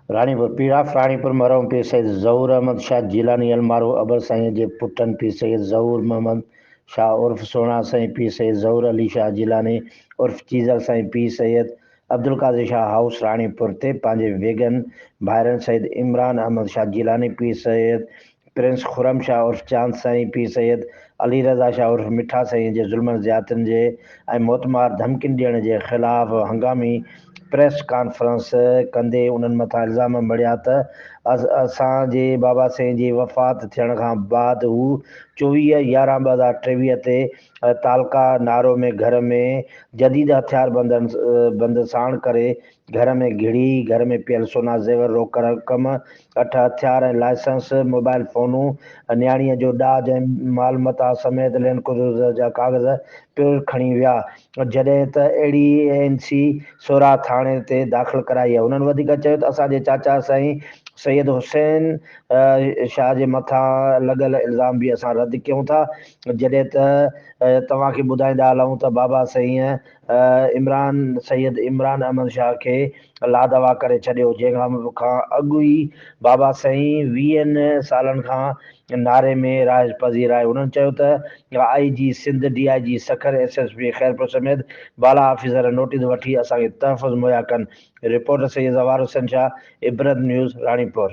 रानीपुर पीराफ रानीपुर मरहूम पीर सैयद ज़हूर अहमद शाह जिलानी अलमारू अबर साईं जे पुटनि पीर सैयद ज़हूर मोहम्मद शाह उर्फ़ सोना साईं पीर सैयद ज़हूर अली शाह जिलानी उर्फ़ चीज़ल साईं पीर सैयद अब्दुल कादिर शाह हाउस रानीपुर ते पंहिंजे वेगन भाइरनि सैयद इमरान अहमद शाह जिलानी पीर सैयद प्रिंस खुरम शाह उर्फ़ चांद साईं पीर सैयद अली रज़ा शाह उर्फ़ मिठा साईं जे ज़ुल्मनि ज़्यादतियुनि जे ऐं मोतमार धमकियुनि ॾियण जे ख़िलाफ़ हंगामी प्रेस कॉन्फ्रेंस कंदे उन्हनि मथां इल्ज़ाम मढ़िया त असांजे बाबा साईं जी वफ़ात थियण खां बाद हू 24/11/2023 ते तालका नारो में घर में जदीद हथियार बंद साण करे घर में घिड़ी घर में पियल सोना ज़ेवर रोकड़ रक़म 8 हथियार ऐं लाइसेंस मोबाइल फ़ोनूं न्याणीअ जो ॾाज ऐं माल मता समेत लेन कुदरत जा कागज़ पिणु खणी विया जॾहिं त ADNC सोरा थाणे ते दाख़िल कराई आहे। उन्हनि वधीक चयो त असांजे चाचा साईं सैयद हुसैन शाह जे मथां लॻल इल्ज़ाम बि असां रद्द कयूं था जॾहिं त तव्हांखे ॿुधाईंदा हलूं त बाबा साईं सैयद इमरान अहमद शाह खे लादवा करे छॾियो जंहिंखां अॻु ई बाबा साईं 20 सालनि खां नारे में राज पज़ीर आहे। उन्हनि चयो त IG Sindh DIG Sukkur SSP Khairpur समेत बाला ऑफिसर नोटिस वठी असांखे तहफ़ुज़ मुहैया कनि। Reporter Syed Zawar Hussain Shah Ibrat news Ranipur.